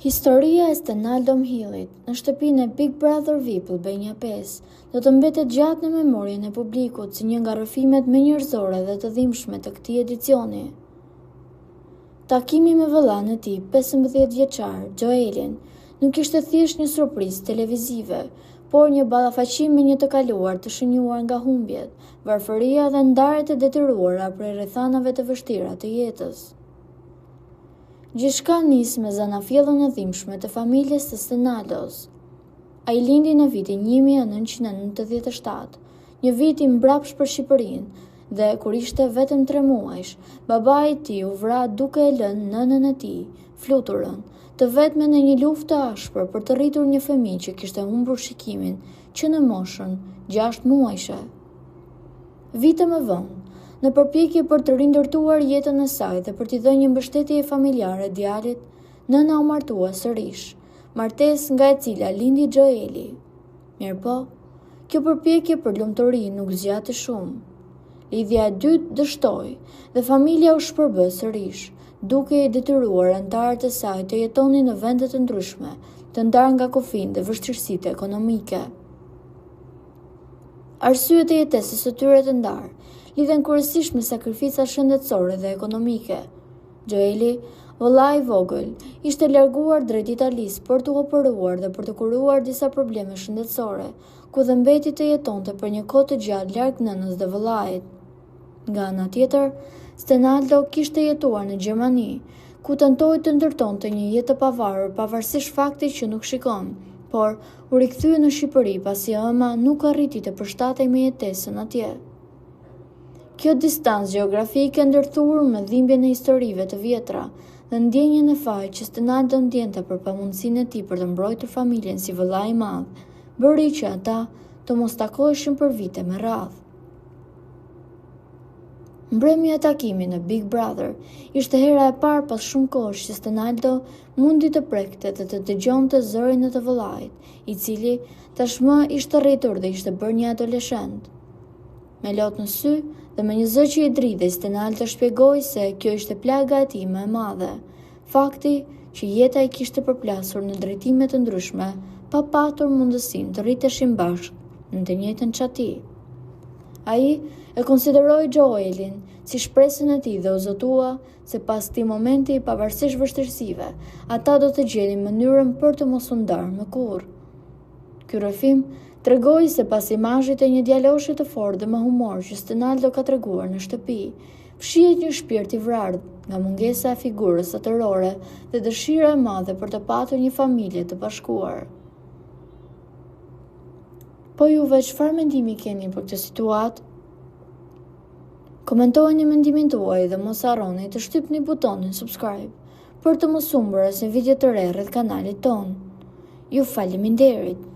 Historia e Stenaldo Mhillit në shtëpinë e Big Brother VIP Albania 5 do të mbetet gjatë në memorien e publikut si një nga rrëfimet më njerëzore dhe të dhimbshme të këtij edicioni. Takimi me vëllain e tij, 15 vjeçar, Joelin, nuk ishte thjesht një surprizë televizive, por një ballafaqim me një të kaluar të shënjuar nga humbjet, varfëria dhe ndarjet e detyruara prej rrethanave të vështira të jetës. Gjithçka nis me zanafjellën e dhimbshme të familjes së Stenaldos. Ai lindi në vitin 1997, një vit i mbrapsht për Shqipërinë, dhe kur ishte vetëm 3 muajsh, babai i tij u vra duke e lënë nënën e tij, fluturën, të vetme në një luftë të ashpër për të rritur një fëmijë që kishte humbur shikimin që në moshën 6 muajshe. Vite më vonë, në përpjekje për të rindërtuar jetën e saj dhe për t'i dhënë një mbështetje familjare djalit, nëna u martua sërish, martesë nga e cila lindi Joeli. Mirëpo, kjo përpjekje për lumturi nuk zgjati shumë. Lidhja e dytë dështoi dhe familja u shpërbë sërish, duke i detyruar anëtarët e saj të jetonin në vende të ndryshme, të ndarë nga kufijtë dhe vështirësitë ekonomike. Arsyet e jetesës së tyre të ndarë lidhen kryesisht me sakrifica shëndetësore dhe ekonomike. Joeli, vëllai i vogël, ishte larguar drejt Italisë për të operuar dhe për të kuruar disa probleme shëndetësore, ku dhe mbeti të jetonte për një kohë të gjatë larg nënës dhe vëllait. Nga ana tjetër, Stenaldo kishte jetuar në Gjermani, ku tentoi të ndërtonte një jetë të pavarur pavarësisht faktit që nuk shikon, por u rikthye në Shqipëri pasi ëma nuk arriti të përshtatej me jetesën atje. Kjo distancë gjeografike ndërthurur me dhimbjen e historive të vjetra dhe ndjenjen e fajit që Stenaldo ndjente për pamundësinë e tij për të mbrojtur familjen si vëllai i madh, bëri që ata të mos takoheshin për vite me radhë. Mbrëmja e takimit në Big Brother ishte hera e parë pas shumë kohësh që Stenaldo mundi të prekte dhe të dëgjonte zërin e të vëllait, i cili tashmë ishte rritur dhe ishte bërë një adoleshent. Me lot në sy dhe me një zë që i dridhej, Stenaldo shpjegoi se kjo ishte plaga e tij më e madhe, fakti që jeta i kishte përplasur në drejtime të ndryshme pa patur mundësinë të rriteshin bashkë në të njëjtën çati. Ai e konsideroi Joelin si shpresën e tij dhe u zotua se pas këtij momenti, pavarësisht vështirësive, ata do të gjejnë mënyrën për të mos u ndarë më kurrë. Ky rrëfim tregoi se pas imazhit e një djaloshi të fortë dhe me humor që Stenaldo ka treguar në shtëpi, fshihet një shpirt i vrarë nga mungesa e figurës atërore dhe dëshira e madhe për të patur një familje të bashkuar. Po juve çfarë mendimi keni për këtë situatë? Komentojeni mendimin tuaj dhe mos harroni të shtypni butonin subscribe për të mos humbur asnjë video të re rreth kanalit ton. Ju faleminderit.